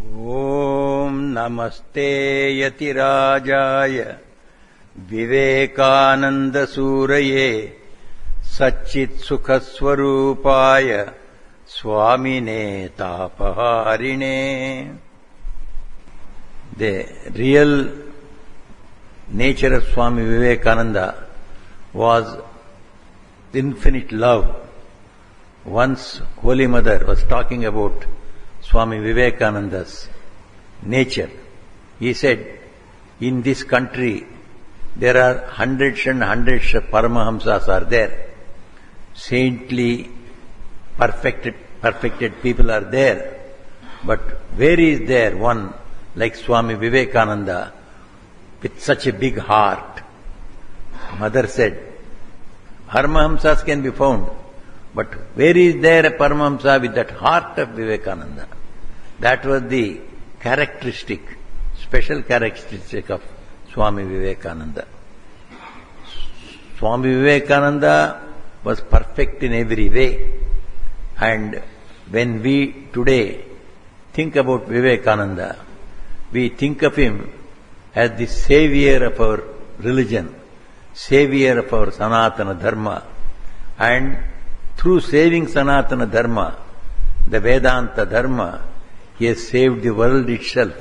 ॐ नमस्ते यतिराजाय विवेकानन्दसूरये सच्चित्सुखस्वरूपाय स्वामिने तापहारिणे. The real nature of Swami Vivekananda was infinite love. Once Holy Mother was talking about Swami Vivekananda's nature. He said, in this country there are hundreds and hundreds of Paramahamsas are there. Saintly, perfected people are there. But where is there one like Swami Vivekananda with such a big heart? Mother said, Paramahamsas can be found, but where is there a Paramahamsa with that heart of Vivekananda? That was the special characteristic of Swami Vivekananda. Swami Vivekananda was perfect in every way. And when we today think about Vivekananda, we think of him as the savior of our religion, savior of our Sanatana Dharma. And through saving Sanatana Dharma, the Vedanta Dharma, he has saved the world itself.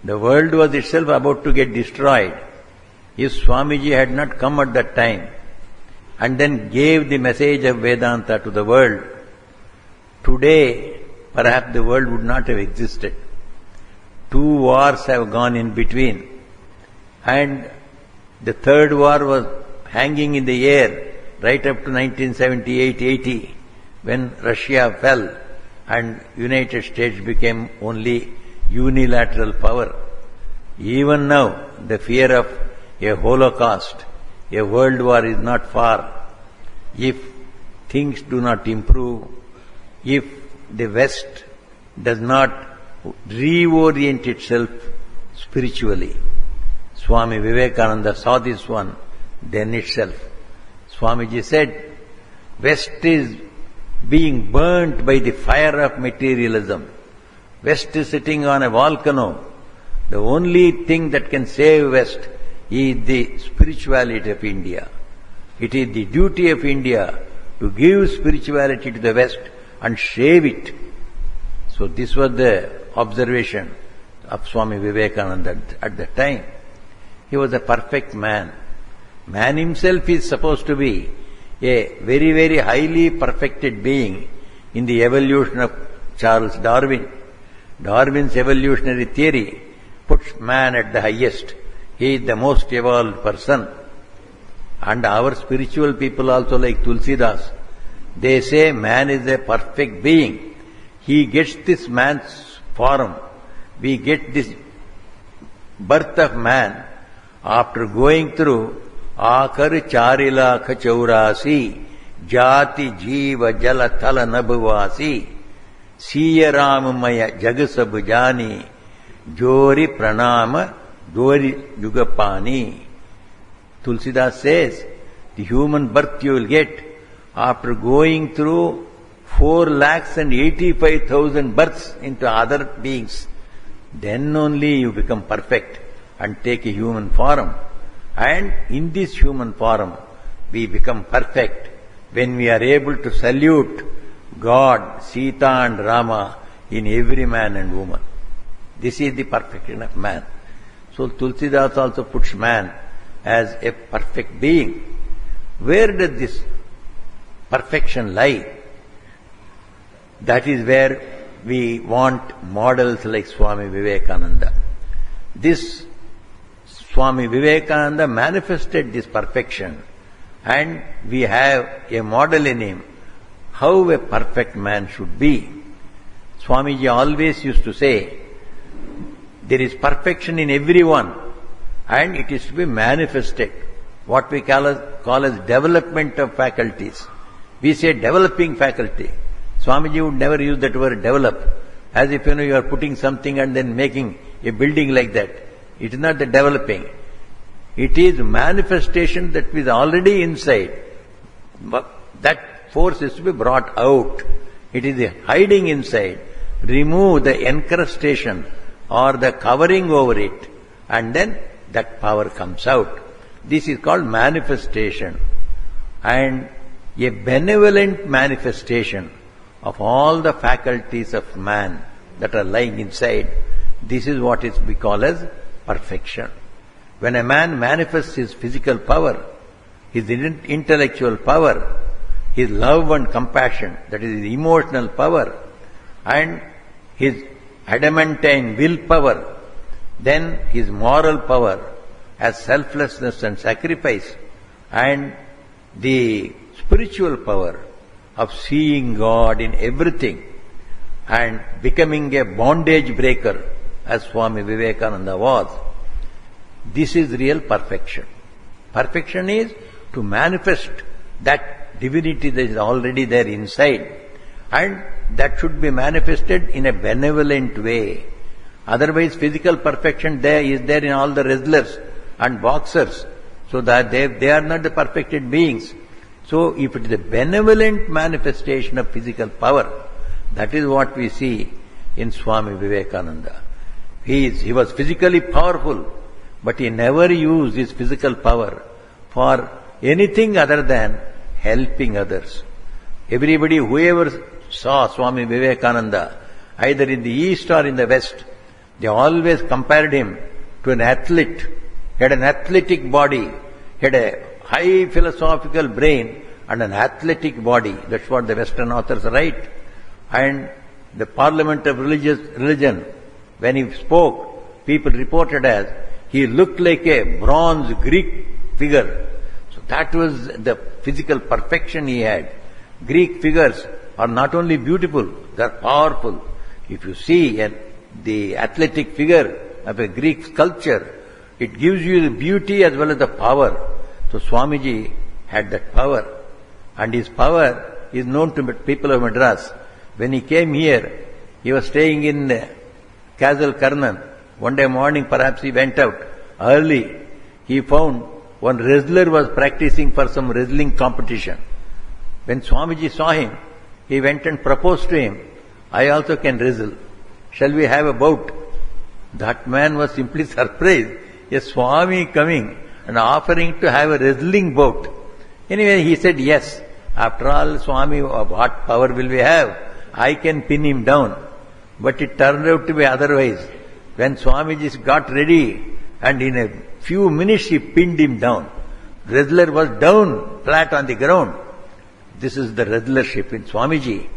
The world was itself about to get destroyed. If Swamiji had not come at that time and then gave the message of Vedanta to the world, today perhaps the world would not have existed. 2 wars have gone in between, and the third war was hanging in the air right up to 1978-80, when Russia fell and United States became only unilateral power. Even now, the fear of a Holocaust, a world war is not far. If things do not improve, if the West does not reorient itself spiritually. Swami Vivekananda saw this one then itself. Swamiji said, West is being burnt by the fire of materialism. West is sitting on a volcano. The only thing that can save West is the spirituality of India. It is the duty of India to give spirituality to the West and save it. So this was the observation of Swami Vivekananda at that time. He was a perfect man. Man himself is supposed to be a very, very highly perfected being in the evolution of Charles Darwin. Darwin's evolutionary theory puts man at the highest. He is the most evolved person. And our spiritual people also, like Tulsidas, they say man is a perfect being. He gets this man's form. We get this birth of man after going through Akar Charila Chaurasi Jati Jiva Jala Thala Nabhavasi Siya Ramamaya Jagasabhujani Jori Pranama Dori Yugapani. Tulsidas says, the human birth you will get after going through 4,85,000 births into other beings. Then only you become perfect and take a human form. And in this human form, we become perfect when we are able to salute God, Sita and Rama in every man and woman. This is the perfection of man. So Tulsidas also puts man as a perfect being. Where does this perfection lie? That is where we want models like Swami Vivekananda. This Swami Vivekananda manifested this perfection, and we have a model in him how a perfect man should be. Swamiji always used to say, there is perfection in everyone and it is to be manifested. What we call as development of faculties. We say developing faculty. Swamiji would never use that word develop, as if you are putting something and then making a building like that. It is not the developing. It is manifestation that is already inside. But that force is to be brought out. It is the hiding inside. remove the encrustation or the covering over it, and then that power comes out. This is called manifestation. And a benevolent manifestation of all the faculties of man that are lying inside, this is what we call as perfection. When a man manifests his physical power, his intellectual power, his love and compassion, that is his emotional power, and his adamantine willpower, then his moral power as selflessness and sacrifice, and the spiritual power of seeing God in everything and becoming a bondage breaker, as Swami Vivekananda was. This is real perfection. Perfection is to manifest that divinity that is already there inside, and that should be manifested in a benevolent way. Otherwise, physical perfection is there in all the wrestlers and boxers, so that they are not the perfected beings. So, if it is a benevolent manifestation of physical power, that is what we see in Swami Vivekananda. He was physically powerful, but he never used his physical power for anything other than helping others. Everybody, whoever saw Swami Vivekananda, either in the East or in the West, they always compared him to an athlete. He had an athletic body, he had a high philosophical brain and an athletic body. That's what the Western authors write. And the Parliament of Religion, when he spoke, people reported as he looked like a bronze Greek figure. So that was the physical perfection he had. Greek figures are not only beautiful, they are powerful. If you see the athletic figure of a Greek sculpture, it gives you the beauty as well as the power. So Swamiji had that power. And his power is known to people of Madras. When he came here, he was staying in Castle Karnan. One day morning, perhaps he went out early. He found one wrestler was practicing for some wrestling competition. When Swamiji saw him, he went and proposed to him, I also can wrestle. Shall we have a bout? That man was simply surprised. A Swami coming and offering to have a wrestling bout. Anyway, he said yes. After all, Swami, what power will we have? I can pin him down. But it turned out to be otherwise. When Swamiji got ready, and in a few minutes he pinned him down. Wrestler was down, flat on the ground. This is the wrestlership in Swamiji.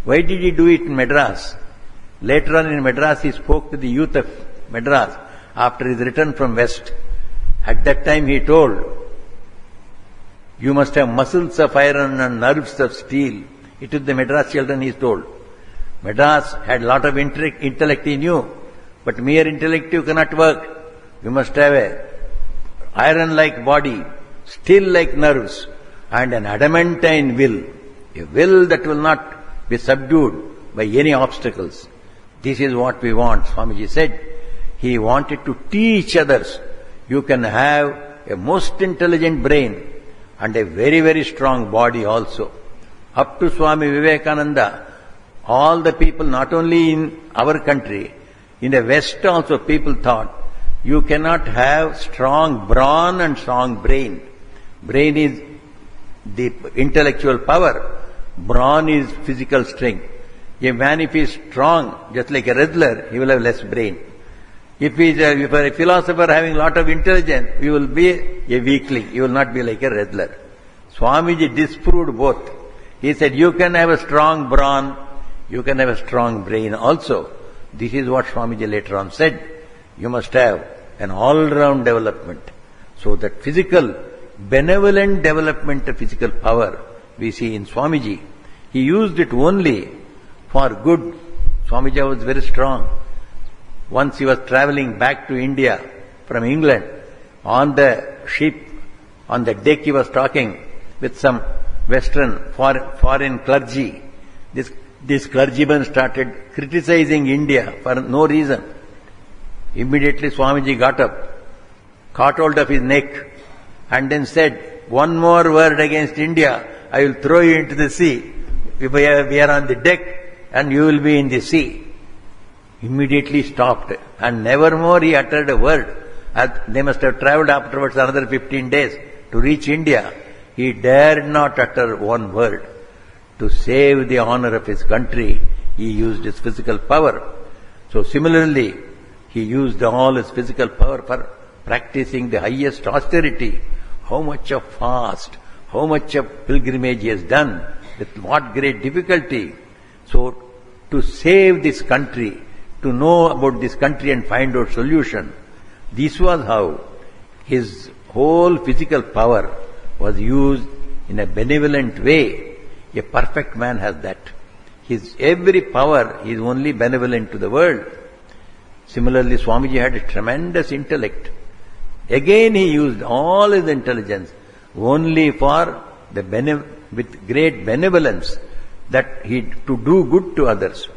Why did he do it in Madras? Later on in Madras, he spoke to the youth of Madras after his return from West. At that time he told, you must have muscles of iron and nerves of steel. It is the Madras children, he told. Madras had lot of intellect in you, but mere intellect you cannot work. You must have a iron-like body, steel-like nerves, and an adamantine will. A will that will not be subdued by any obstacles. This is what we want, Swamiji said. He wanted to teach others. You can have a most intelligent brain and a very, very strong body also. Up to Swami Vivekananda, all the people, not only in our country, in the West also people thought, you cannot have strong brawn and strong brain. Brain is the intellectual power. Brawn is physical strength. A man, if he is strong, just like a wrestler, he will have less brain. If he is a philosopher having lot of intelligence, he will be a weakling. He will not be like a wrestler. Swamiji disproved both. He said, you can have a strong brawn, you can have a strong brain also. This is what Swamiji later on said. You must have an all-round development. So that physical, benevolent development of physical power we see in Swamiji. He used it only for good. Swamiji was very strong. Once he was traveling back to India from England. On the ship, on the deck he was talking with some Western foreign clergy. This clergyman started criticizing India for no reason. Immediately Swamiji got up, caught hold of his neck, and then said, one more word against India, I will throw you into the sea. We are on the deck and you will be in the sea. immediately stopped, and nevermore he uttered a word. They must have travelled afterwards another 15 days to reach India. He dared not utter one word. To save the honor of his country, he used his physical power. So similarly, he used all his physical power for practicing the highest austerity. How much of fast, how much of pilgrimage he has done, with what great difficulty. So to save this country, to know about this country and find out solution, this was how his whole physical power was used in a benevolent way. A perfect man has that. His every power is only benevolent to the world. Similarly, Swamiji had a tremendous intellect. Again he used all his intelligence only for with great benevolence to do good to others.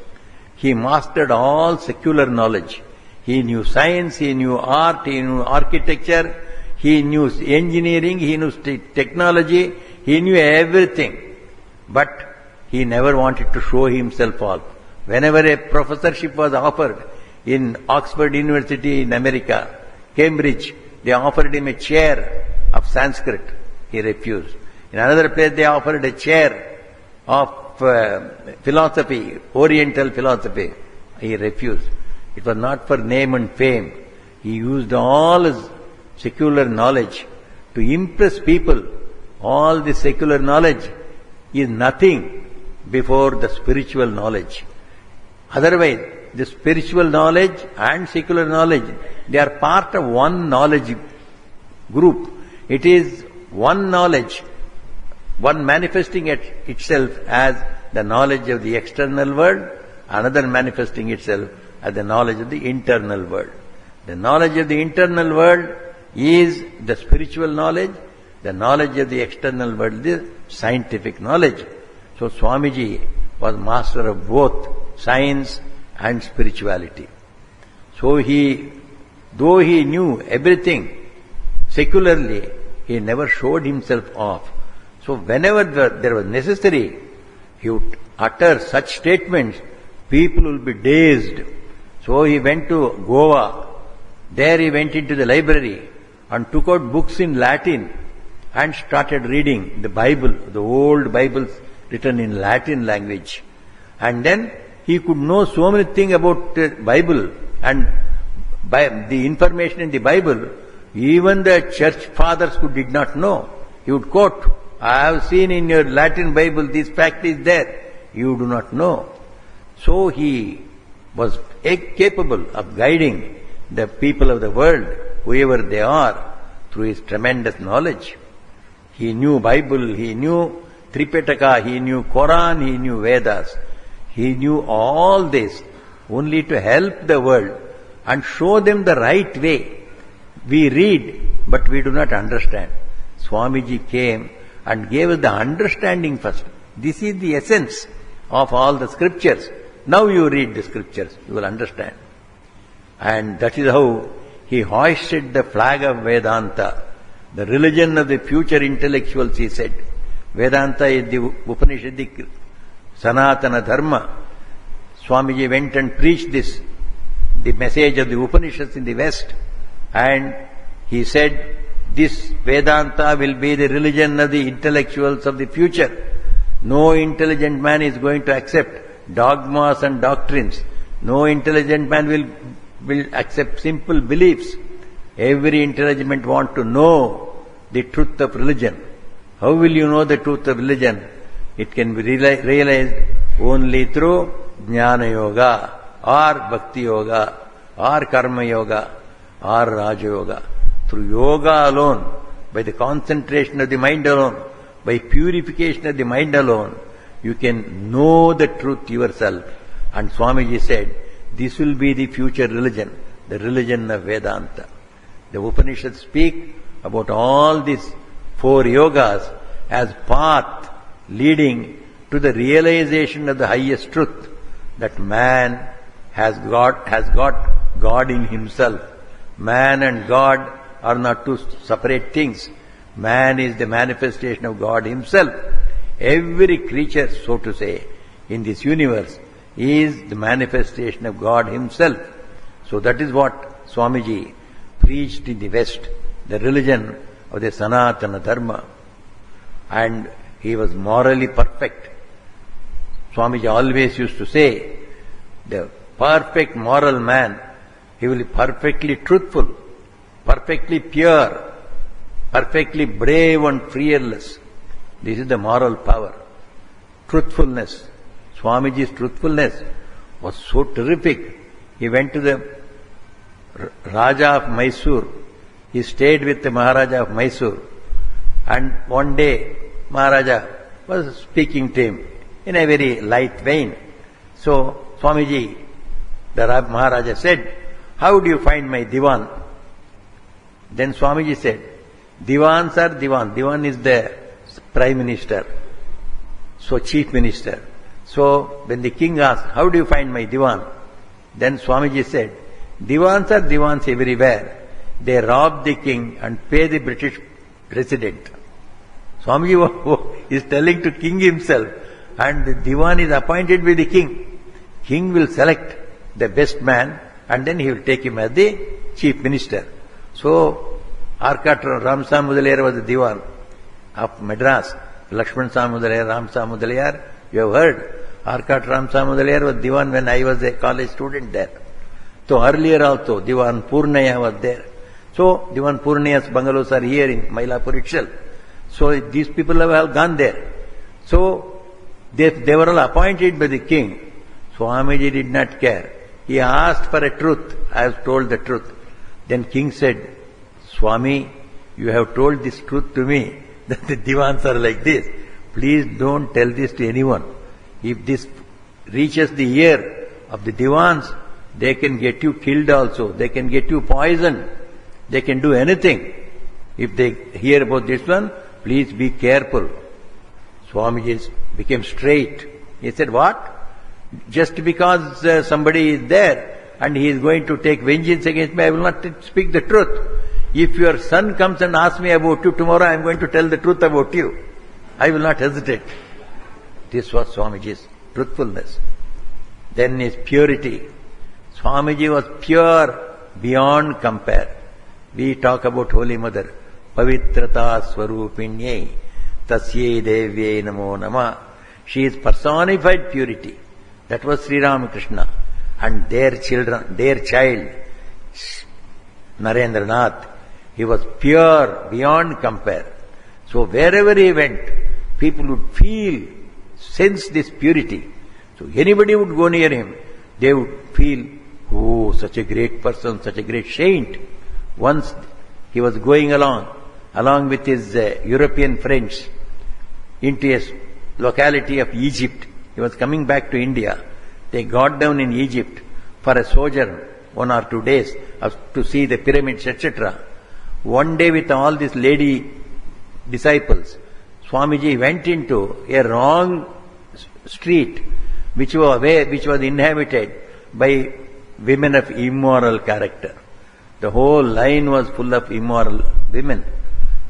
He mastered all secular knowledge. He knew science, he knew art, he knew architecture, he knew engineering, he knew technology, he knew everything. But he never wanted to show himself off. Whenever a professorship was offered in Oxford University in America, Cambridge, they offered him a chair of Sanskrit. He refused. In another place they offered a chair of philosophy, Oriental philosophy. He refused. It was not for name and fame. He used all his secular knowledge to impress people. All the secular knowledge is nothing before the spiritual knowledge. Otherwise, the spiritual knowledge and secular knowledge, they are part of one knowledge group. It is one knowledge, one manifesting itself as the knowledge of the external world, another manifesting itself as the knowledge of the internal world. The knowledge of the internal world is the spiritual knowledge, the knowledge of the external world is scientific knowledge. So Swamiji was master of both science and spirituality. So though he knew everything secularly, he never showed himself off. So whenever there was necessary, he would utter such statements, people will be dazed. So he went to Goa. There he went into the library and took out books in Latin and started reading the Bible, the old Bibles written in Latin language. And then he could know so many things about the Bible and by the information in the Bible, even the church fathers did not know. He would quote, I have seen in your Latin Bible this fact is there. You do not know. So he was capable of guiding the people of the world, whoever they are, through his tremendous knowledge. He knew Bible, he knew Tripitaka, he knew Quran, he knew Vedas. He knew all this only to help the world and show them the right way. We read, but we do not understand. Swamiji came and gave us the understanding first. This is the essence of all the scriptures. Now you read the scriptures, you will understand. And that is how he hoisted the flag of Vedanta, the religion of the future intellectuals, he said. Vedanta is the Upanishadic Sanatana Dharma. Swamiji went and preached this, the message of the Upanishads in the West. And he said, this Vedanta will be the religion of the intellectuals of the future. No intelligent man is going to accept dogmas and doctrines. No intelligent man will accept simple beliefs. Every intelligent man wants to know the truth of religion. How will you know the truth of religion? It can be realized only through Jnana Yoga, or Bhakti Yoga, or Karma Yoga, or Raja Yoga. Through yoga alone, by the concentration of the mind alone, by purification of the mind alone, you can know the truth yourself. And Swamiji said, this will be the future religion, the religion of Vedanta. The Upanishads speak about all these 4 yogas as path leading to the realization of the highest truth, that man has got God in himself. Man and God are not two separate things. Man is the manifestation of God himself. Every creature, so to say, in this universe He is the manifestation of God Himself. So that is what Swamiji preached in the West, the religion of the Sanatana Dharma. And he was morally perfect. Swamiji always used to say, the perfect moral man, he will be perfectly truthful, perfectly pure, perfectly brave and fearless. This is the moral power. Truthfulness. Swamiji's truthfulness was so terrific. He went to the Raja of Mysore. He stayed with the Maharaja of Mysore. And one day, Maharaja was speaking to him in a very light vein. So, Swamiji, the Maharaja said, "How do you find my divan?" Then Swamiji said, "Divans are divan. Divan is the Prime Minister, so Chief Minister." So, when the king asked, "How do you find my divan?" Then Swamiji said, "Divans are divans everywhere. They rob the king and pay the British president." Swamiji is telling to king himself, and the divan is appointed by the king. King will select the best man and then he will take him as the chief minister. So, Arkat Ramsa Mudaliar was the divan of Madras. Lakshman Samudaliyar, Ramsa Mudaliar, you have heard. Arkat Ramsa Mudaliar was divan when I was a college student there. So earlier also, Diwan Purnaya was there. So, Diwan Purnaya's bungalows are here in Mailapur itself. So, these people have all gone there. So, they were all appointed by the king. Swamiji did not care. He asked for a truth. I have told the truth. Then king said, "Swami, you have told this truth to me, that the divans are like this. Please don't tell this to anyone. If this reaches the ear of the divans, they can get you killed also. They can get you poisoned. They can do anything. If they hear about this one, please be careful." Swamiji became straight. He said, "What? Just because somebody is there and he is going to take vengeance against me, I will not speak the truth. If your son comes and asks me about you tomorrow, I am going to tell the truth about you. I will not hesitate." This was Swamiji's truthfulness. Then his purity. Swamiji was pure beyond compare. We talk about Holy Mother. Pavitrata Swarupinyai Tasye Devye Namo Nama. She is personified purity. That was Sri Ramakrishna. And their children, their child, Narendra Nath, he was pure beyond compare. So wherever he went, people would feel, sense this purity. So anybody would go near him, they would feel, "Oh, such a great person, such a great saint." Once he was going along with his European friends, into a locality of Egypt. He was coming back to India. They got down in Egypt for a sojourn, 1 or 2 days, to see the pyramids, etc. One day with all these lady disciples, Swamiji went into a wrong street which was inhabited by women of immoral character. The whole line was full of immoral women.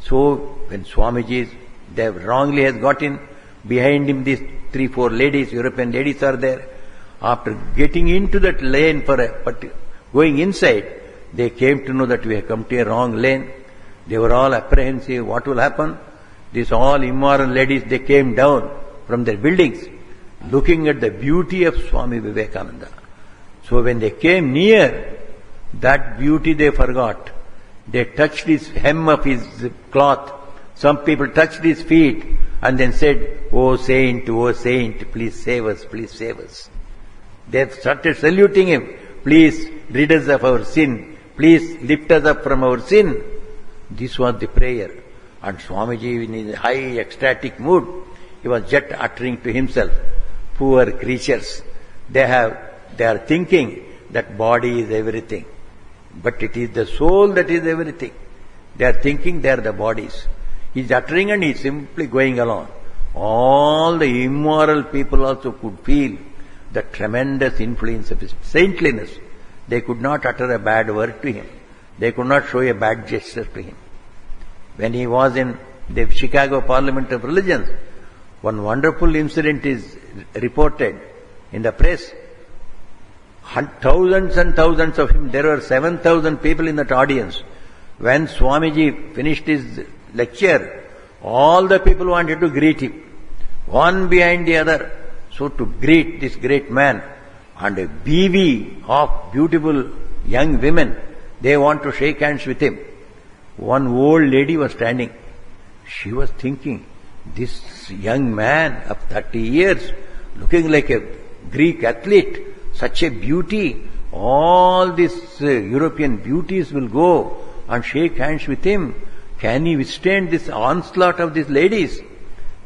So when Swamiji wrongly has got in, behind him these 3-4 ladies, European ladies are there. After getting into that lane but going inside, they came to know that we have come to a wrong lane. They were all apprehensive. What will happen? These all immoral ladies, they came down from their buildings, looking at the beauty of Swami Vivekananda. So when they came near, that beauty they forgot. They touched his hem of his cloth. Some people touched his feet and then said, oh saint, please save us, please save us." They started saluting him. "Please rid us of our sin. Please lift us up from our sin." This was the prayer. And Swamiji, in his high ecstatic mood, he was just uttering to himself, "Poor creatures, they are thinking that body is everything. But it is the soul that is everything. They are thinking they are the bodies." He is uttering and he is simply going along. All the immoral people also could feel the tremendous influence of his saintliness. They could not utter a bad word to him. They could not show a bad gesture to him. When he was in the Chicago Parliament of Religions, one wonderful incident is reported in the press. Thousands and thousands of him. There were 7,000 people in that audience. When Swamiji finished his lecture, all the people wanted to greet him, one behind the other. So to greet this great man, and a bevy of beautiful young women, they want to shake hands with him. One old lady was standing. She was thinking, this young man of 30 years, looking like a Greek athlete, such a beauty, all these European beauties will go and shake hands with him. Can he withstand this onslaught of these ladies?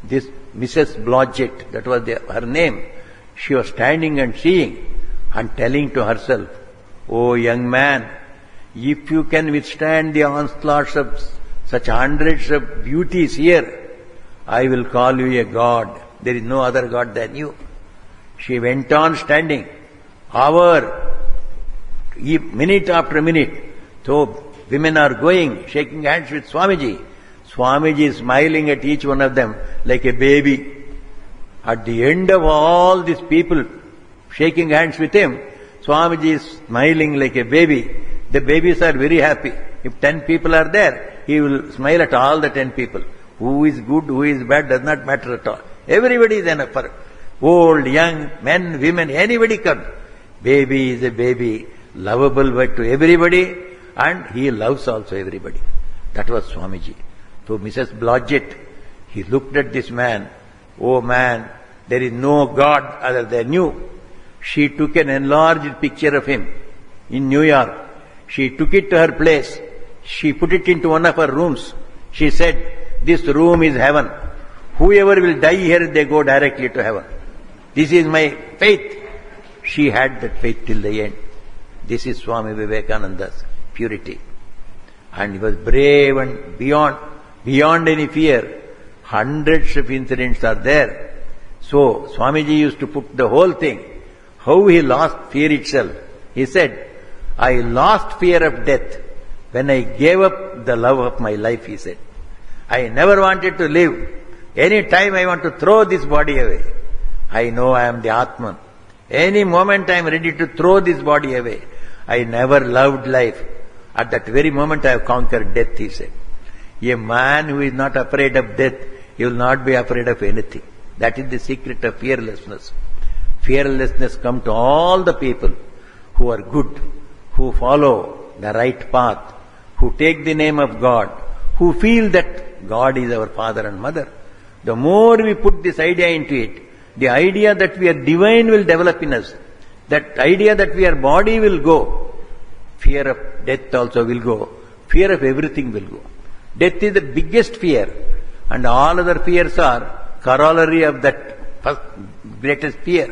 This Mrs. Blodgett, that was her name, she was standing and seeing and telling to herself, "Oh young man, if you can withstand the onslaughts of such hundreds of beauties here, I will call you a god. There is no other god than you." She went on standing, minute after minute. So women are going, shaking hands with Swamiji. Swamiji is smiling at each one of them like a baby. At the end of all these people shaking hands with him, Swamiji is smiling like a baby. The babies are very happy. If 10 people are there, he will smile at all the 10 people. Who is good, who is bad, does not matter at all. Everybody is enough for old, young, men, women, anybody comes. Baby is a baby, lovable to everybody, and he loves also everybody. That was Swamiji. So Mrs. Blodgett, he looked at this man. "Oh man, there is no God other than you." She took an enlarged picture of him in New York. She took it to her place. She put it into one of her rooms. She said, "This room is heaven. Whoever will die here, they go directly to heaven. This is my faith." She had that faith till the end. This is Swami Vivekananda's purity. And he was brave and beyond any fear. Hundreds of incidents are there. So Swamiji used to put the whole thing, how he lost fear itself. He said, "I lost fear of death when I gave up the love of my life," he said. "I never wanted to live. Any time I want to throw this body away. I know I am the Atman. Any moment I am ready to throw this body away. I never loved life. At that very moment I have conquered death," he said. A man who is not afraid of death, he will not be afraid of anything. That is the secret of fearlessness. Fearlessness comes to all the people who are good, who follow the right path, who take the name of God, who feel that God is our father and mother. The more we put this idea into it, the idea that we are divine will develop in us. That idea that we are body will go. Fear of death also will go. Fear of everything will go. Death is the biggest fear, and all other fears are corollary of that first greatest fear.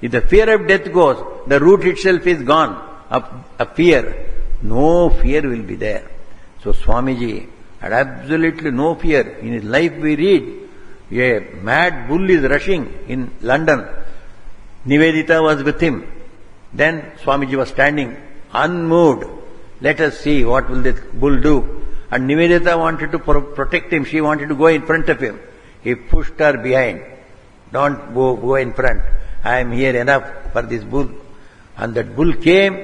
If the fear of death goes, the root itself is gone of fear. No fear will be there. So Swamiji had absolutely no fear. In his life we read, a mad bull is rushing in London. Nivedita was with him. Then Swamiji was standing unmoved. Let us see what will this bull do. And Nivedita wanted to protect him. She wanted to go in front of him. He pushed her behind. "Don't go in front. I am here enough for this bull." And that bull came,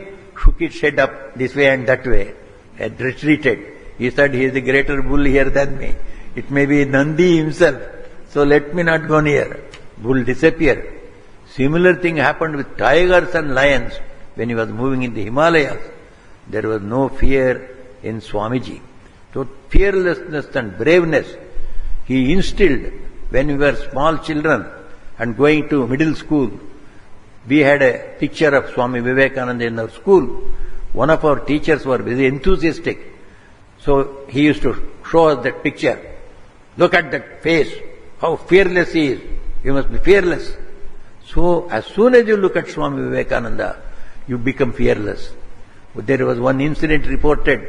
shook its head up this way and that way, and retreated. He said, "He is a greater bull here than me. It may be Nandi himself. So let me not go near." Bull disappeared. Similar thing happened with tigers and lions when he was moving in the Himalayas. There was no fear in Swamiji. So fearlessness and braveness he instilled when we were small children and going to middle school. We had a picture of Swami Vivekananda in our school. One of our teachers were very enthusiastic. So he used to show us that picture. "Look at that face, how fearless he is. You must be fearless." So as soon as you look at Swami Vivekananda, you become fearless. There was one incident reported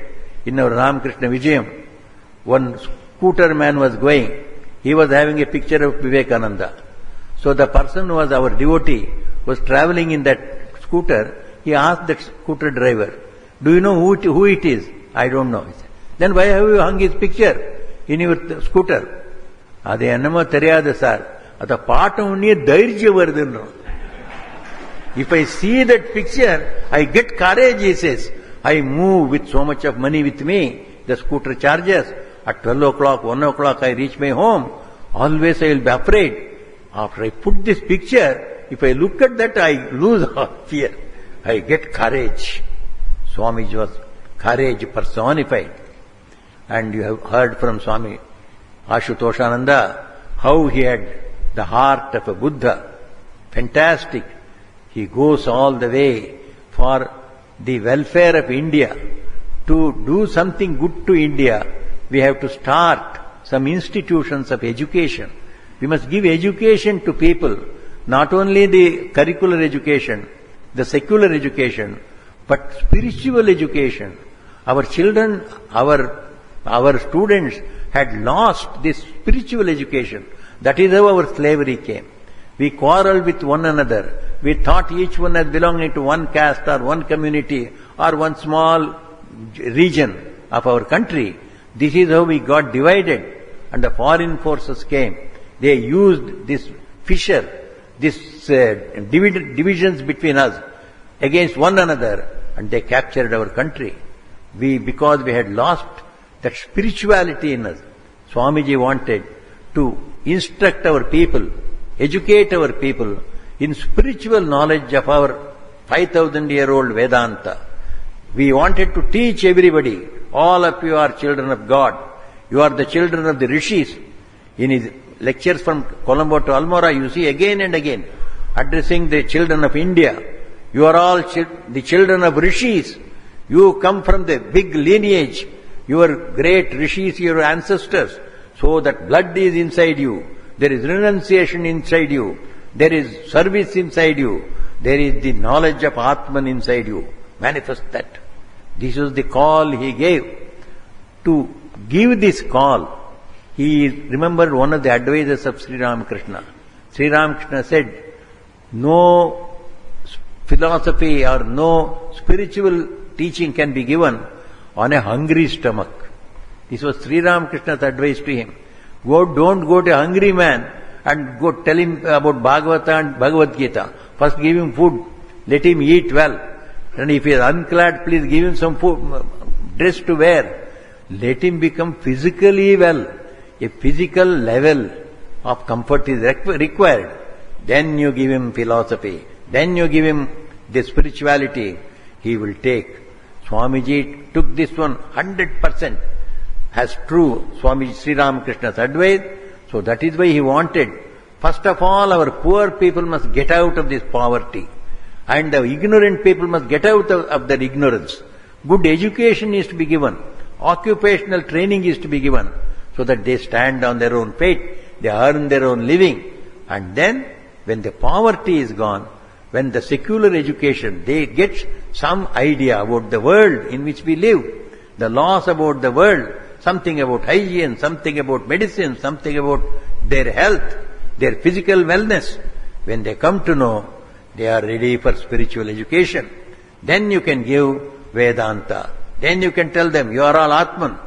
in our Ramakrishna Vijayam. One scooter man was going. He was having a picture of Vivekananda. So the person who was our devotee was traveling in that scooter. He asked that scooter driver, "Do you know who it is?" "I don't know." He said, "Then why have you hung his picture in your scooter?" "Adu ennamo theriyadu sir. Adu paatam unniye dhairya varudhu." If I see that picture, I get courage, he says. I move with so much of money with me, the scooter charges. At 12 o'clock, 1 o'clock, I reach my home. Always I will be afraid. After I put this picture, if I look at that, I lose all fear. I get courage. Swamiji was courage personified. And you have heard from Swami Ashutoshananda how he had the heart of a Buddha. Fantastic. He goes all the way for the welfare of India. To do something good to India, we have to start some institutions of education. We must give education to people, not only the curricular education, the secular education, but spiritual education. Our children, our students had lost this spiritual education. That is how our slavery came. We quarreled with one another. We thought each one as belonging to one caste or one community or one small region of our country. This is how we got divided, and the foreign forces came. They used this fissure, this divisions between us against one another, and they captured our country. Because we had lost that spirituality in us. Swamiji wanted to instruct our people, educate our people in spiritual knowledge of our 5,000-year-old Vedanta. We wanted to teach everybody, all of you are children of God. You are the children of the rishis. In his lectures from Colombo to Almora, you see again and again, addressing the children of India. You are all the children of rishis. You come from the big lineage. Your great rishis, your ancestors. So that blood is inside you. There is renunciation inside you. There is service inside you. There is the knowledge of Atman inside you. Manifest that. This was the call he gave. To give this call, he remembered one of the advisors of Sri Ramakrishna. Sri Ramakrishna said, no philosophy or no spiritual teaching can be given on a hungry stomach. This was Sri Ramakrishna's advice to him. Don't go to a hungry man and go tell him about Bhagavata and Bhagavad Gita. First give him food, let him eat well. And if he is unclad, please give him some food, dress to wear. Let him become physically well. A physical level of comfort is required. Then you give him philosophy. Then you give him the spirituality. He will take. Swamiji took this one 100% as true, Swami Sri Ramakrishna's advice. So that is why he wanted, first of all, our poor people must get out of this poverty. And the ignorant people must get out of their ignorance. Good education is to be given. Occupational training is to be given. So that they stand on their own feet. They earn their own living. And then, when the poverty is gone, when the secular education, they get some idea about the world in which we live, the laws about the world, something about hygiene, something about medicine, something about their health, their physical wellness. When they come to know, they are ready for spiritual education. Then you can give Vedanta. Then you can tell them, you are all Atman.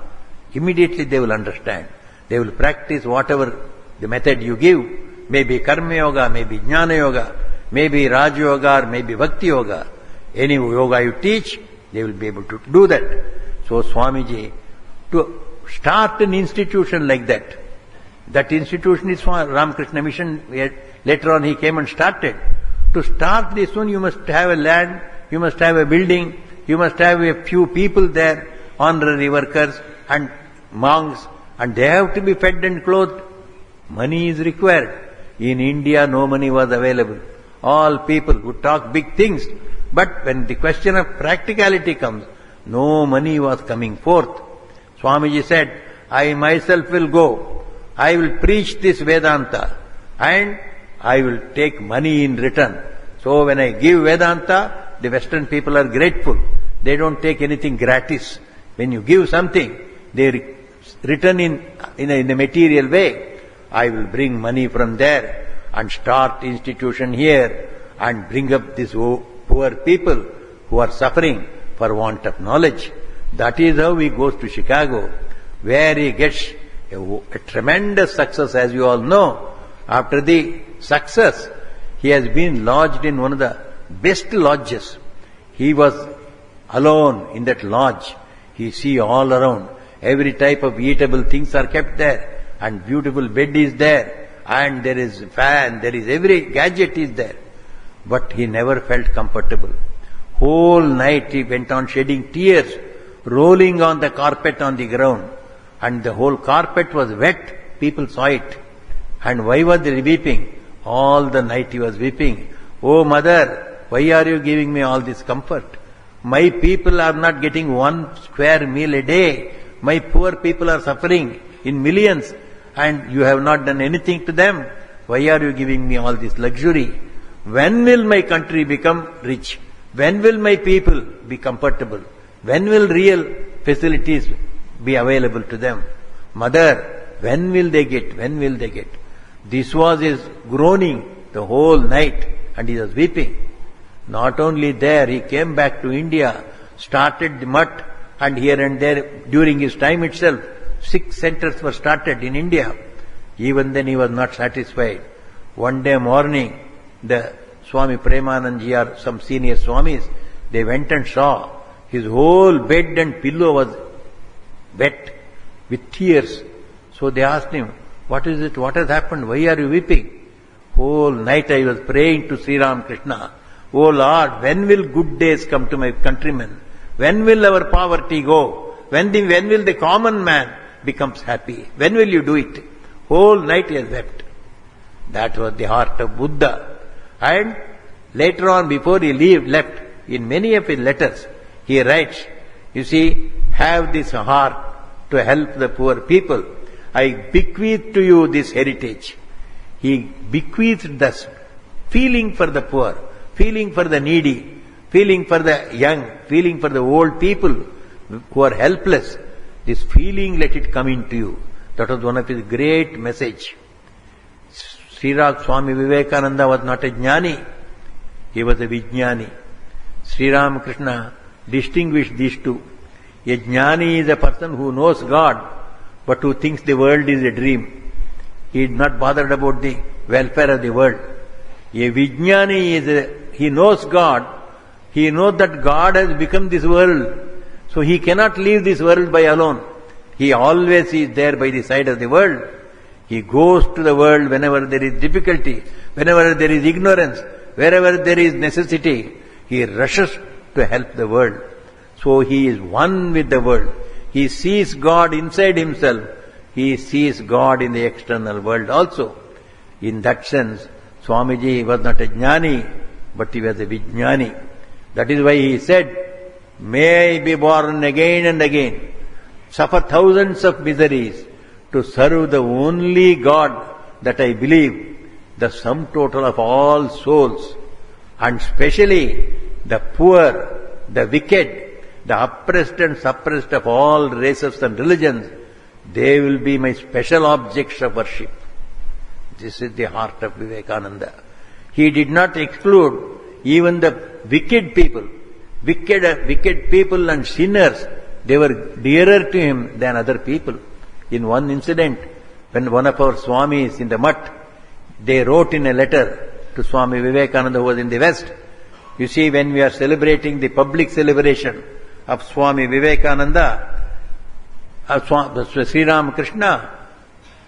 Immediately they will understand. They will practice whatever the method you give. Maybe Karma Yoga, maybe Jnana Yoga, maybe Raj Yoga, or maybe Bhakti Yoga. Any yoga you teach, they will be able to do that. So Swamiji, to start an institution like that, that institution is for Ramakrishna Mission. Later on he came and started. To start this one, you must have a land, you must have a building, you must have a few people there, honorary workers and monks, and they have to be fed and clothed. Money is required. In India, no money was available. All people would talk big things, but when the question of practicality comes, no money was coming forth. Swamiji said, I myself will go. I will preach this Vedanta and I will take money in return. So when I give Vedanta, the Western people are grateful. They don't take anything gratis. When you give something, they return in a material way. I will bring money from there and start institution here and bring up these poor people who are suffering for want of knowledge. That is how he goes to Chicago, where he gets a tremendous success, as you all know. After the success, he has been lodged in one of the best lodges. He was alone in that lodge. He see all around. Every type of eatable things are kept there. And beautiful bed is there. And there is fan, there is every gadget is there. But he never felt comfortable. Whole night he went on shedding tears, rolling on the carpet on the ground. And the whole carpet was wet. People saw it. And why was he weeping? All the night he was weeping. Oh mother, why are you giving me all this comfort? My people are not getting 1 square meal a day. My poor people are suffering in millions, and you have not done anything to them. Why are you giving me all this luxury? When will my country become rich? When will my people be comfortable? When will real facilities be available to them? Mother, when will they get? When will they get? This was his groaning the whole night, and he was weeping. Not only there, he came back to India, started the Math, and here and there, during his time itself, 6 centers were started in India. Even then he was not satisfied. One day morning, the Swami Premanandaji or some senior Swamis, they went and saw his whole bed and pillow was wet with tears. So they asked him, what is it? What has happened? Why are you weeping? Whole night I was praying to Sri Ramakrishna. Oh Lord, when will good days come to my countrymen? When will our poverty go? When will the common man becomes happy? When will you do it? Whole night he has wept. That was the heart of Buddha. And later on, before he left, in many of his letters, he writes, you see, have this heart to help the poor people. I bequeath to you this heritage. He bequeathed thus feeling for the poor, feeling for the needy, feeling for the young, feeling for the old people who are helpless. This feeling, let it come into you. That was one of his great message. Swami Vivekananda was not a jnani, he was a vijnani. Sri Ramakrishna distinguished these two. A jnani is a person who knows God, but who thinks the world is a dream. He is not bothered about the welfare of the world. A vijnani he knows God, he knows that God has become this world, so he cannot leave this world by alone. He always is there by the side of the world. He goes to the world whenever there is difficulty, whenever there is ignorance, wherever there is necessity. He rushes to help the world. So he is one with the world. He sees God inside himself. He sees God in the external world also. In that sense, Swamiji was not a jnani, but he was a vijnani. That is why he said, may I be born again and again, suffer thousands of miseries, to serve the only God that I believe, the sum total of all souls, and especially the poor, the wicked, the oppressed and suppressed of all races and religions. They will be my special objects of worship. This is the heart of Vivekananda. He did not exclude even the wicked people. Wicked people and sinners, they were dearer to him than other people. In one incident, when one of our Swamis in the Math, they wrote in a letter to Swami Vivekananda who was in the West. You see, when we are celebrating the public celebration of Swami Vivekananda, Sri Ramakrishna,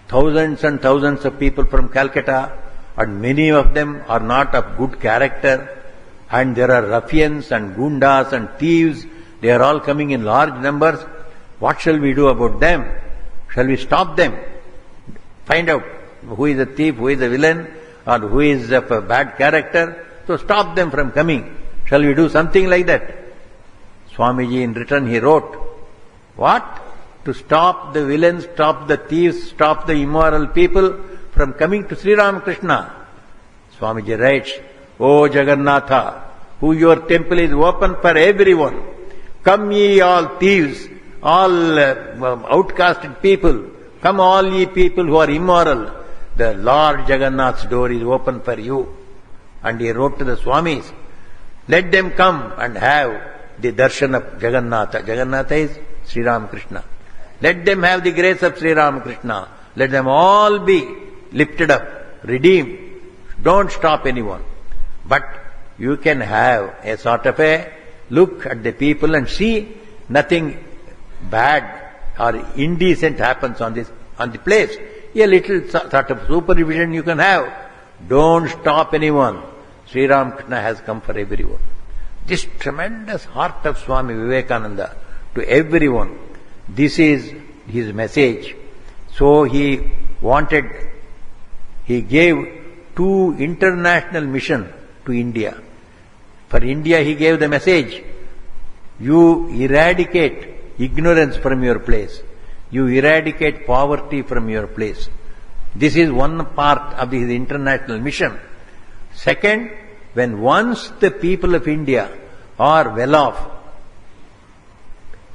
thousands and thousands of people from Calcutta, and many of them are not of good character, and there are ruffians and gundas and thieves. They are all coming in large numbers. What shall we do about them? Shall we stop them? Find out who is a thief, who is a villain, or who is of a bad character. So stop them from coming. Shall we do something like that? Swamiji in return he wrote, what? To stop the villains, stop the thieves, stop the immoral people from coming to Sri Ramakrishna. Swamiji writes, O Jagannatha, who your temple is open for everyone. Come ye all thieves, all outcasted people, come all ye people who are immoral. The Lord Jagannath's door is open for you. And he wrote to the Swamis, let them come and have the darshan of Jagannatha. Jagannatha is Sri Ramakrishna. Let them have the grace of Sri Ramakrishna. Let them all be lifted up, redeemed. Don't stop anyone. But you can have a sort of a look at the people and see nothing bad or indecent happens on the place. A little sort of supervision you can have. Don't stop anyone. Sri Ramakrishna has come for everyone. This tremendous heart of Swami Vivekananda to everyone. This is his message. So he gave 2 international missions to India. For India he gave the message, you eradicate ignorance from your place. You eradicate poverty from your place. This is one part of his international mission. Second, when once the people of India are well off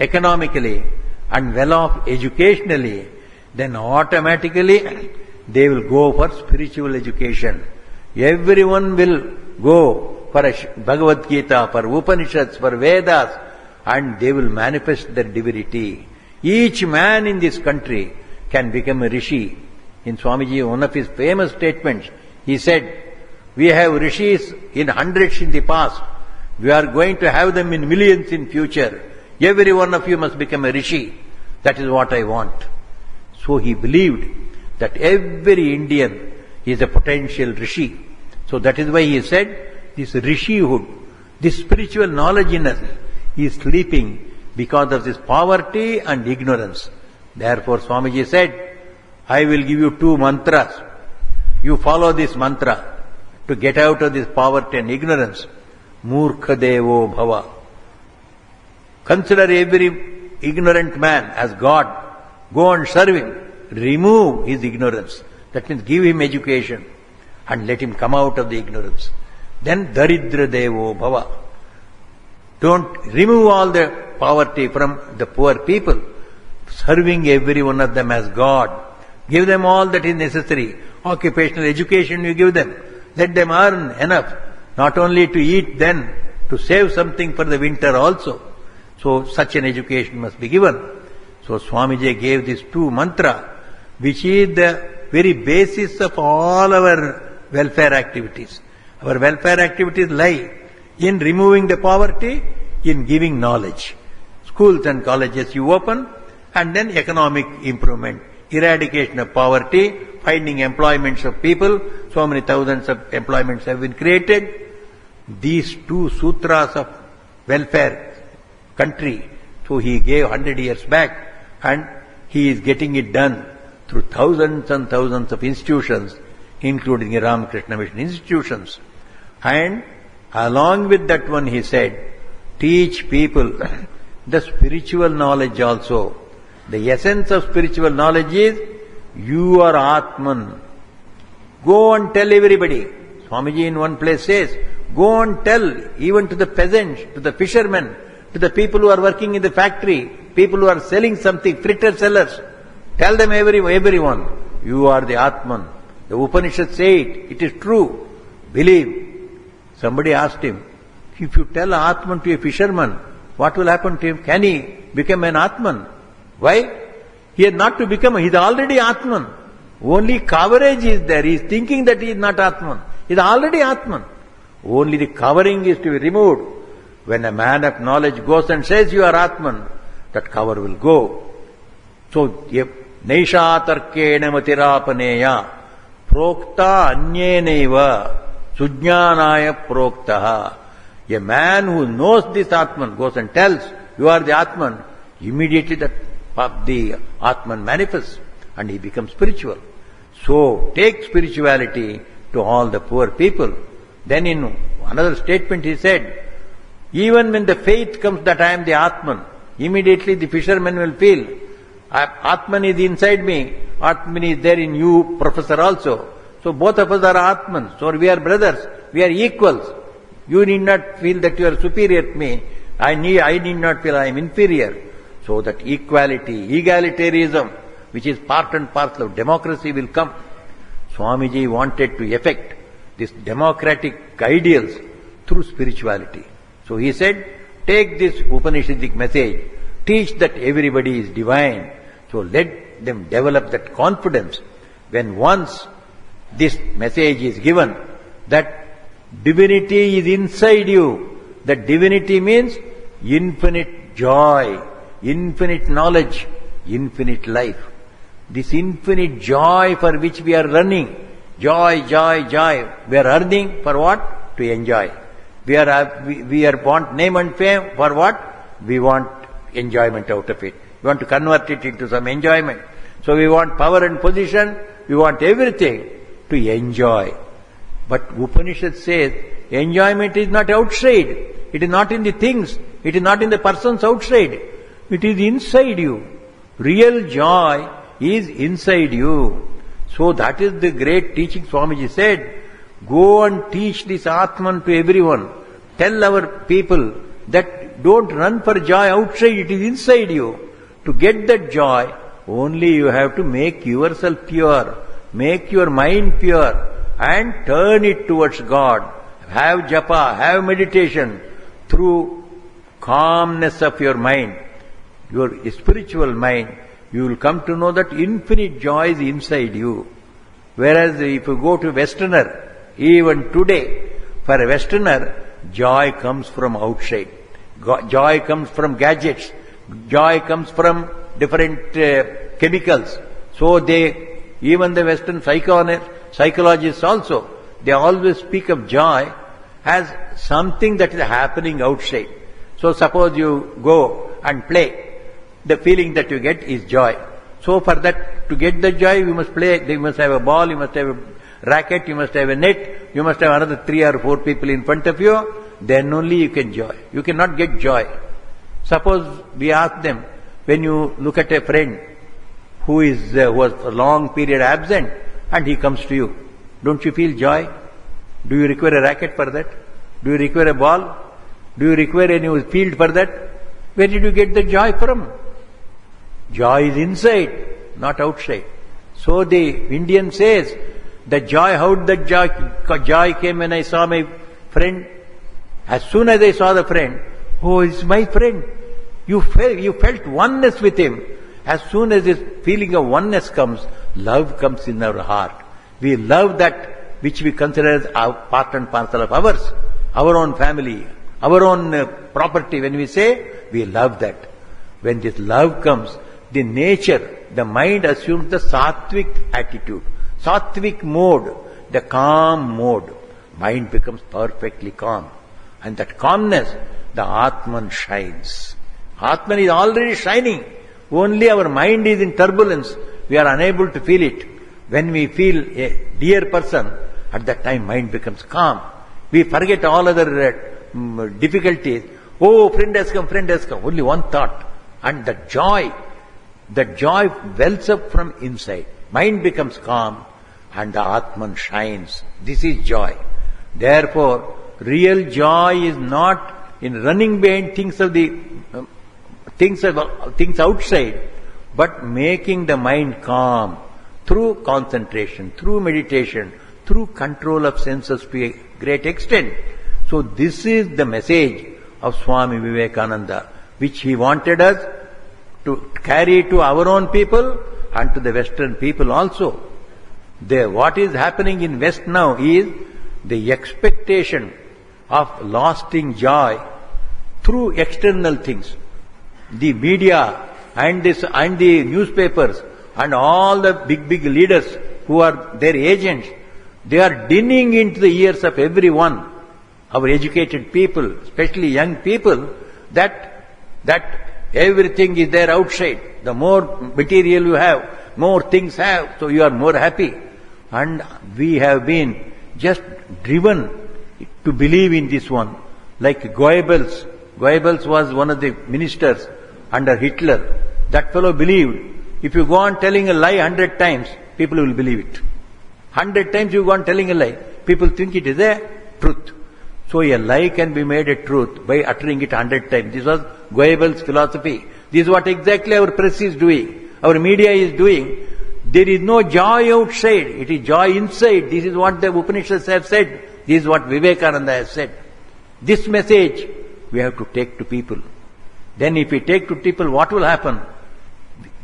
economically and well off educationally, then automatically they will go for spiritual education. Everyone will go for a Bhagavad Gita, for Upanishads, for Vedas, and they will manifest their divinity. Each man in this country can become a rishi. In Swamiji, one of his famous statements, he said, we have rishis in hundreds in the past. We are going to have them in millions in future. Every one of you must become a rishi. That is what I want. So he believed that every Indian is a potential rishi. So that is why he said, this rishihood, this spiritual knowledge in us is sleeping because of this poverty and ignorance. Therefore Swamiji said, I will give you 2 mantras. You follow this mantra to get out of this poverty and ignorance. Murkha Devo Bhava. Consider every ignorant man as God. Go and serve him. Remove his ignorance. That means give him education and let him come out of the ignorance. Then Daridra Devo Bhava. Don't remove all the poverty from the poor people. Serving every one of them as God. Give them all that is necessary. Occupational education you give them. Let them earn enough, not only to eat then, to save something for the winter also. So such an education must be given. So Swamiji gave these 2 mantra, which is the very basis of all our welfare activities. Our welfare activities lie in removing the poverty, in giving knowledge. Schools and colleges you open, and then economic improvement, eradication of poverty, finding employments of people. So many thousands of employments have been created. These 2 sutras of welfare country, so he gave 100 years back, and he is getting it done through thousands and thousands of institutions, including the Ramakrishna Mission institutions. And along with that one he said, teach people the spiritual knowledge also. The essence of spiritual knowledge is, you are Atman. Go and tell everybody. Swamiji in one place says, go and tell even to the peasants, to the fishermen, to the people who are working in the factory, people who are selling something, fritter sellers. Tell them everyone, you are the Atman. The Upanishads say it. It is true. Believe. Somebody asked him, if you tell Atman to a fisherman, what will happen to him? Can he become an Atman? Why? He is not to become, he is already Atman. Only coverage is there. He is thinking that he is not Atman. He is already Atman. Only the covering is to be removed. When a man of knowledge goes and says you are Atman, that cover will go. So, Naisha tarkena matirapaneya prokta anyeneva sujnanaya proktaha. A man who knows this Atman goes and tells, you are the Atman, immediately the Atman manifests and he becomes spiritual. So, take spirituality to all the poor people. Then in another statement he said, even when the faith comes that I am the Atman, immediately the fisherman will feel, Atman is inside me, Atman is there in you, professor also. So both of us are Atman, so we are brothers, we are equals. You need not feel that you are superior to me, I need not feel I am inferior. So that equality, egalitarianism, which is part and parcel of democracy, will come. Swamiji wanted to effect these democratic ideals through spirituality. So he said, take this Upanishadic message, teach that everybody is divine. So let them develop that confidence. When once this message is given, that Divinity is inside you. That divinity means infinite joy, infinite knowledge, infinite life. This infinite joy for which we are running, joy, joy, joy. We are earning for what? To enjoy. We want name and fame for what? We want enjoyment out of it. We want to convert it into some enjoyment. So we want power and position, we want everything to enjoy. But Upanishad says, enjoyment is not outside. It is not in the things. It is not in the persons outside. It is inside you. Real joy is inside you. So that is the great teaching Swamiji said. Go and teach this Atman to everyone. Tell our people that don't run for joy outside, it is inside you. To get that joy, only you have to make yourself pure, make your mind pure, and turn it towards God. Have japa, have meditation. Through calmness of your mind, your spiritual mind, you will come to know that infinite joy is inside you. Whereas if you go to Westerner, even today, for a Westerner, joy comes from outside. Joy comes from gadgets. Joy comes from different chemicals. So even the Western psychologists also, they always speak of joy as something that is happening outside. So suppose you go and play, the feeling that you get is joy. So for that, to get the joy, you must play, you must have a ball, you must have a racket, you must have a net, you must have another 3 or 4 people in front of you, then only you can joy. You cannot get joy. Suppose we ask them, when you look at a friend who was for a long period absent and he comes to you, don't you feel joy? Do you require a racket for that? Do you require a ball? Do you require any field for that? Where did you get the joy from? Joy is inside, not outside. So the Indian says, the joy, how that joy came when I saw my friend? As soon as I saw the friend, oh, it's my friend. You felt oneness with him. As soon as this feeling of oneness comes, love comes in our heart. We love that which we consider as our part and parcel of ours, our own family, our own property. When we say, we love that. When this love comes, the nature, the mind assumes the sattvic attitude, sattvic mode, the calm mode. Mind becomes perfectly calm. And that calmness, the Atman shines. Atman is already shining. Only our mind is in turbulence. We are unable to feel it. When we feel a dear person, at that time mind becomes calm. We forget all other difficulties. Oh, friend has come, friend has come. Only one thought. And the joy wells up from inside. Mind becomes calm and the Atman shines. This is joy. Therefore, real joy is not in running behind things outside, but making the mind calm through concentration, through meditation, through control of senses to a great extent. So this is the message of Swami Vivekananda, which he wanted us to carry to our own people and to the Western people also. What is happening in West now is the expectation of lasting joy through external things. The media and the newspapers and all the big leaders who are their agents, they are dinning into the ears of everyone, our educated people, especially young people, that everything is there outside. The more material you have, more things have, so you are more happy. And we have been just driven to believe in this one. Like Goebbels. Goebbels was one of the ministers under Hitler. That fellow believed, if you go on telling a lie 100 times, people will believe it. 100 times you go on telling a lie, people think it is a truth. So a lie can be made a truth by uttering it 100 times. This was Goebbels' philosophy. This is what exactly our press is doing, our media is doing. There is no joy outside, it is joy inside. This is what the Upanishads have said. This is what Vivekananda has said. This message we have to take to people. Then if we take to people, what will happen?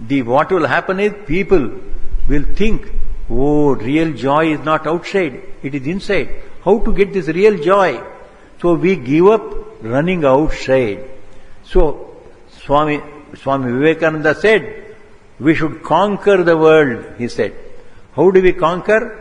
What will happen is people will think, oh, real joy is not outside, it is inside. how to get this real joy. So we give up running outside. So Swami Vivekananda said, we should conquer the world, he said. How do we conquer?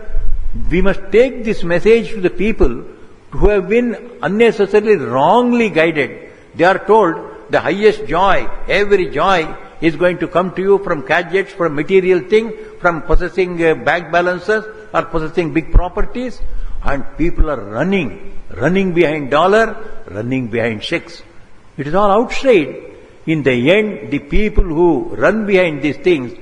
We must take this message to the people who have been unnecessarily wrongly guided. They are told the highest joy, every joy is going to come to you from gadgets, from material thing, from possessing bank balances or possessing big properties, and people are running behind dollar, running behind sex. It is all outside. In the end, the people who run behind these things,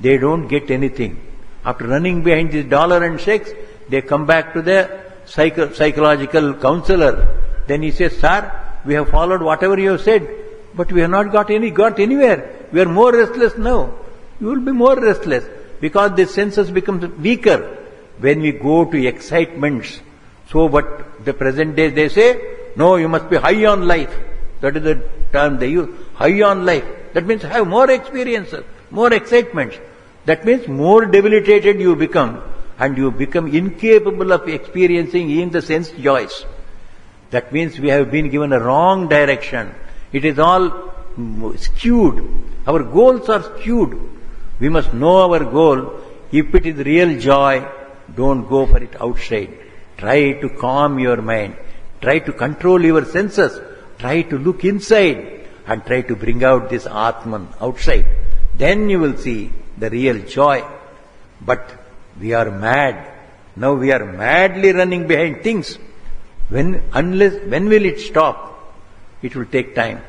they don't get anything. After running behind this dollar and sex, they come back to the psychological counselor. Then he says, sir, we have followed whatever you have said, but we have not got anywhere. We are more restless now. You will be more restless because the senses become weaker when we go to excitements. So what the present day they say, no, you must be high on life. That is the term they use, high on life. That means have more experiences, more excitements. That means more debilitated you become, and you become incapable of experiencing even the sense joys. That means we have been given a wrong direction. It is all skewed. Our goals are skewed. We must know our goal. If it is real joy, don't go for it outside. Try to calm your mind. Try to control your senses. Try to look inside and try to bring out this Atman outside. Then you will see the real joy. But we are mad. Now we are madly running behind things. When will it stop? It will take time.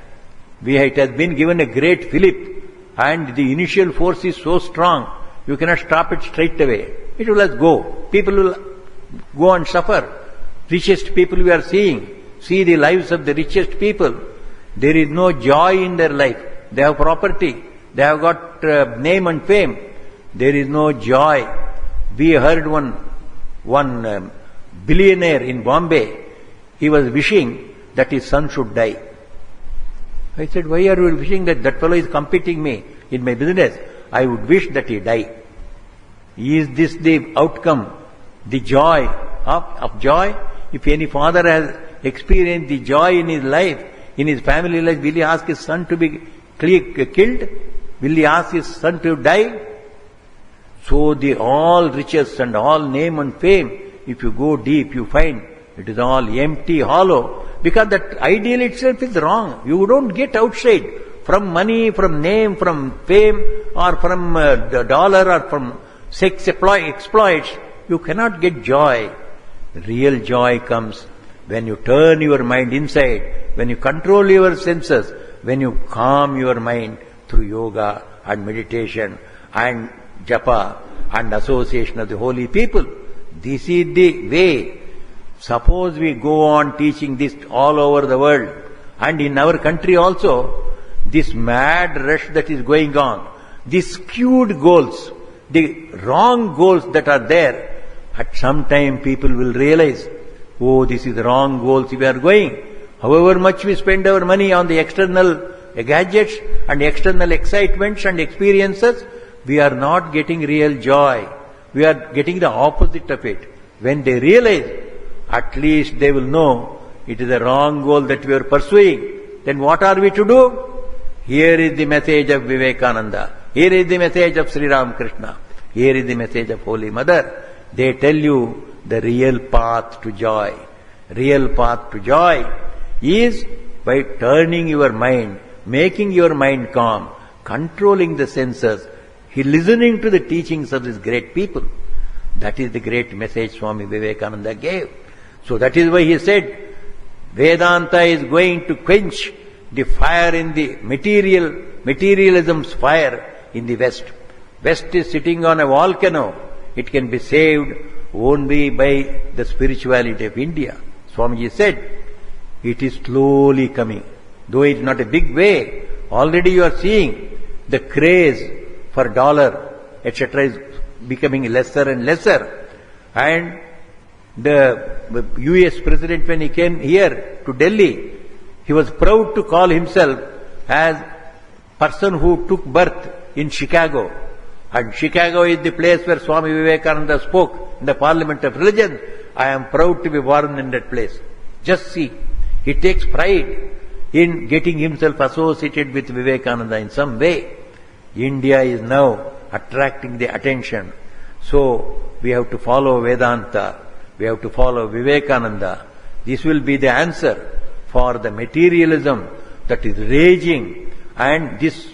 It has been given a great fillip, and the initial force is so strong, you cannot stop it straight away. It will just go. People will go and suffer. Richest people we are seeing. See the lives of the richest people. There is no joy in their life. They have property. They have got name and fame. There is no joy. We heard one billionaire in Bombay. He was wishing that his son should die. I said, why are you wishing that fellow is competing me in my business? I would wish that he die. Is this the outcome, the joy of joy? If any father has experienced the joy in his life, in his family life, will he ask his son to be killed? Will he ask his son to die? So the all riches and all name and fame, if you go deep, you find it is all empty, hollow, because that ideal itself is wrong. You don't get outside from money, from name, from fame, or from the dollar, or from sex exploits. You cannot get joy. Real joy comes when you turn your mind inside, when you control your senses, when you calm your mind through yoga and meditation and japa and association of the holy people. This is the way. Suppose we go on teaching this all over the world, and in our country also, this mad rush that is going on, these skewed goals, the wrong goals that are there, at some time people will realize, oh, this is the wrong goals we are going. However much we spend our money on the external gadgets and external excitements and experiences, we are not getting real joy. We are getting the opposite of it. When they realize, at least they will know it is a wrong goal that we are pursuing. Then what are we to do? Here is the message of Vivekananda. Here is the message of Sri Ramakrishna. Here is the message of Holy Mother. They tell you the real path to joy. Real path to joy is by turning your mind, making your mind calm, controlling the senses, listening to the teachings of these great people. That is the great message Swami Vivekananda gave. So that is why he said, Vedanta is going to quench the fire in the materialism's fire in the West. West is sitting on a volcano. It can be saved only by the spirituality of India. Swamiji said, it is slowly coming. Though it is not a big way, already you are seeing the craze for dollar, etc. is becoming lesser and lesser. And the US President, when he came here to Delhi, he was proud to call himself as person who took birth in Chicago. And Chicago is the place where Swami Vivekananda spoke in the Parliament of Religion. I am proud to be born in that place. Just see, he takes pride in getting himself associated with Vivekananda in some way. India is now attracting the attention. So, we have to follow Vedanta. We have to follow Vivekananda. This will be the answer for the materialism that is raging and this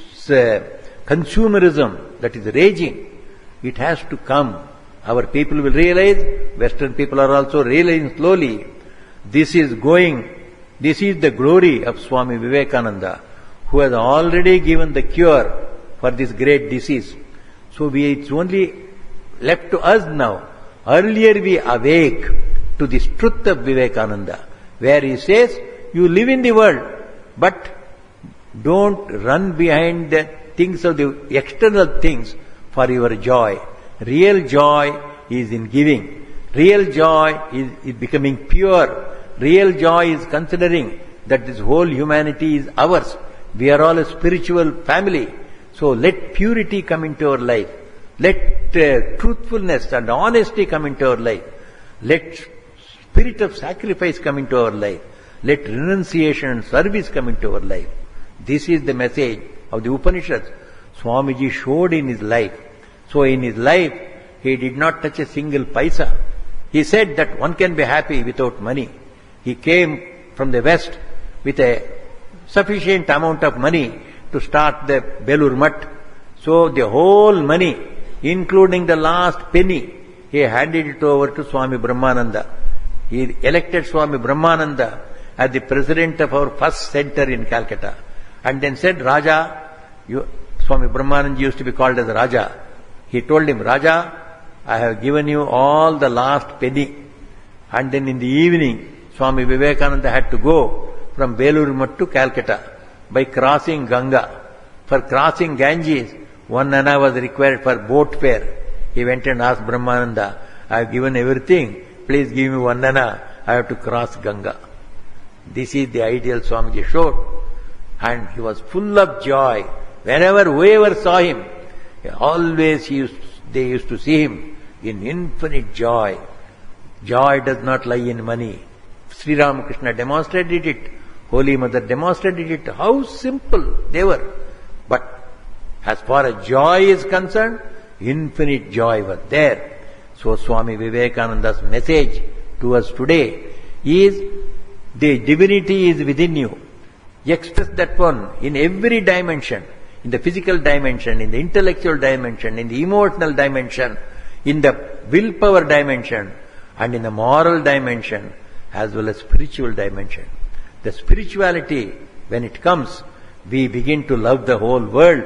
consumerism that is raging. It has to come. Our people will realize, Western people are also realizing slowly, this is the glory of Swami Vivekananda, who has already given the cure for this great disease. So it's only left to us now. Earlier we awake to this truth of Vivekananda, where he says, you live in the world, but don't run behind the things of the external things for your joy. Real joy is in giving. Real joy is becoming pure. Real joy is considering that this whole humanity is ours. We are all a spiritual family. So let purity come into our life. Let truthfulness and honesty come into our life. Let spirit of sacrifice come into our life. Let renunciation and service come into our life. This is the message of the Upanishads. Swamiji showed in his life. So in his life, he did not touch a single paisa. He said that one can be happy without money. He came from the West with a sufficient amount of money to start the Belur Math. So the whole money, including the last penny, he handed it over to Swami Brahmananda. He elected Swami Brahmananda as the president of our first center in Calcutta. And then said, Raja, Swami Brahmananda used to be called as Raja. He told him, Raja, I have given you all the last penny. And then in the evening, Swami Vivekananda had to go from Belur Math to Calcutta by crossing Ganga. For crossing Ganges, 1 anna was required for boat fare. He went and asked Brahmananda, I have given everything, please give me 1 anna, I have to cross Ganga. This is the ideal Swamiji showed. And he was full of joy. Whenever whoever saw him, always they used to see him in infinite joy. Joy does not lie in money. Sri Ramakrishna demonstrated it. Holy Mother demonstrated it. How simple they were. But as far as joy is concerned, infinite joy was there. So Swami Vivekananda's message to us today is, the divinity is within you. Express that one in every dimension, in the physical dimension, in the intellectual dimension, in the emotional dimension, in the willpower dimension, and in the moral dimension, as well as spiritual dimension. The spirituality, when it comes, we begin to love the whole world.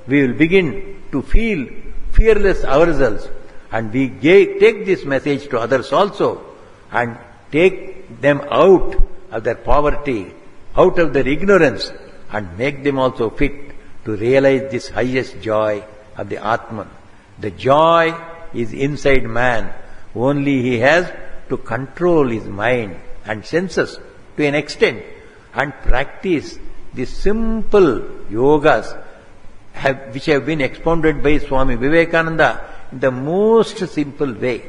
We will begin to feel fearless ourselves, and we take this message to others also, and take them out of their poverty, out of their ignorance, and make them also fit to realize this highest joy of the Atman. The joy is inside man. Only he has to control his mind and senses to an extent and practice the simple yogas which have been expounded by Swami Vivekananda in the most simple way.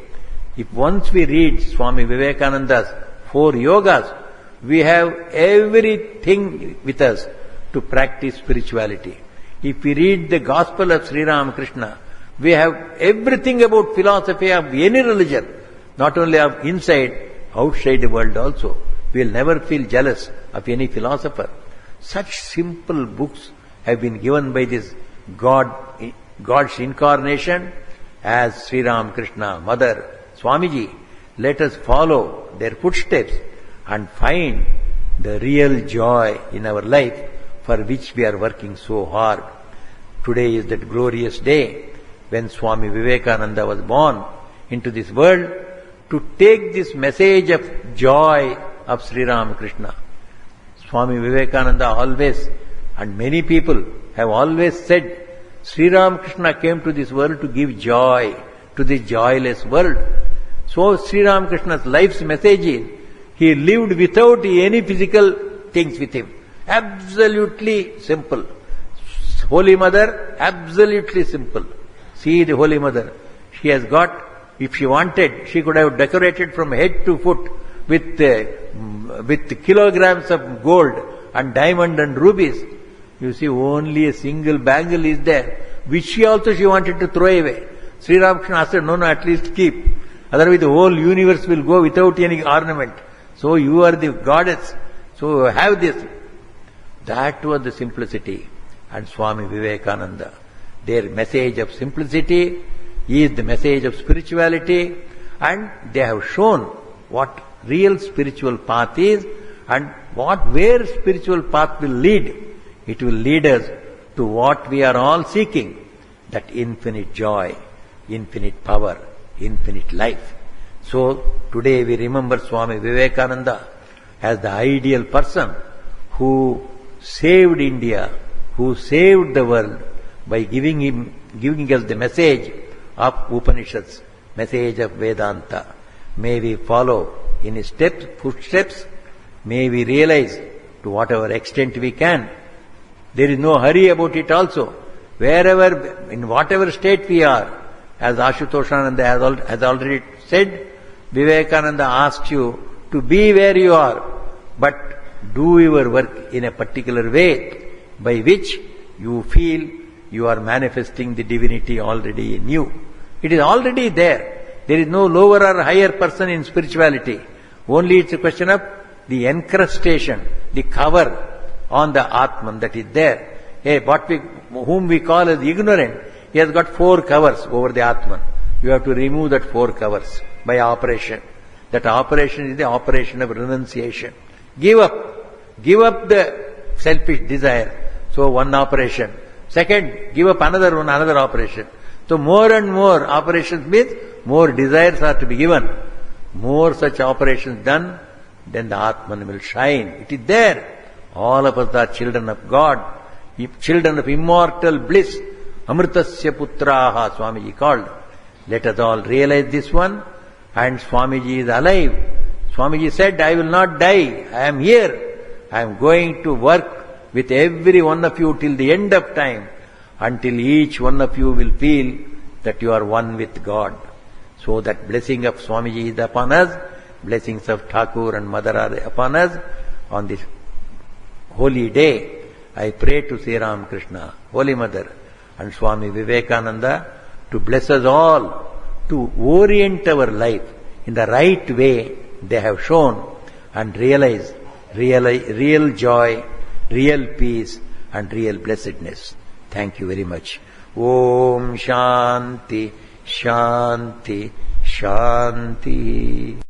If once we read Swami Vivekananda's 4 yogas, we have everything with us to practice spirituality. If we read the Gospel of Sri Ramakrishna, we have everything about philosophy of any religion, not only of inside, outside the world also. We will never feel jealous of any philosopher. Such simple books have been given by this God's incarnation as Sri Ramakrishna, Mother, Swamiji. Let us follow their footsteps and find the real joy in our life for which we are working so hard. Today is that glorious day when Swami Vivekananda was born into this world to take this message of joy of Sri Ramakrishna. Swami Vivekananda always, and many people have always said, Sri Ramakrishna came to this world to give joy to this joyless world. So Sri Ramakrishna's life's message is, he lived without any physical things with him. Absolutely simple. Holy Mother, absolutely simple. See the Holy Mother. She has got If she wanted, she could have decorated from head to foot with kilograms of gold and diamond and rubies. You see, only a single bangle is there, which she wanted to throw away. Sri Ramakrishna said, no, at least keep. Otherwise the whole universe will go without any ornament. So you are the goddess. So have this. That was the simplicity. And Swami Vivekananda, their message of simplicity is the message of spirituality, and they have shown what real spiritual path is and where spiritual path will lead. It will lead us to what we are all seeking, that infinite joy, infinite power, infinite life. So today we remember Swami Vivekananda as the ideal person who saved India, who saved the world by giving us the message of Upanishads, message of Vedanta. May we follow in his footsteps. May we realize to whatever extent we can. There is no hurry about it also. Wherever, in whatever state we are, as Ashutoshananda has already said, Vivekananda asks you to be where you are, but do your work in a particular way by which you feel you are manifesting the divinity already in you. It is already there. There is no lower or higher person in spirituality. Only it's a question of the encrustation, the cover on the Atman that is there. Hey, whom we call as ignorant, he has got 4 covers over the Atman. You have to remove that 4 covers by operation. That operation is the operation of renunciation. Give up the selfish desire. So one operation. Second, give up another operation. So more and more operations means more desires are to be given. More such operations done, then the Atman will shine. It is there. All of us are children of God, children of immortal bliss. Amritasya putraha, Swamiji called. Let us all realize this one. And Swamiji is alive. Swamiji said, I will not die. I am here. I am going to work with every one of you till the end of time, until each one of you will feel that you are one with God. So that blessing of Swamiji is upon us, blessings of Thakur and Mother are upon us on this holy day. I pray to Sri Ramakrishna, Holy Mother, and Swami Vivekananda to bless us all, to orient our life in the right way they have shown, and realize real joy, real peace and real blessedness. Thank you very much. Om Shanti, Shanti, Shanti.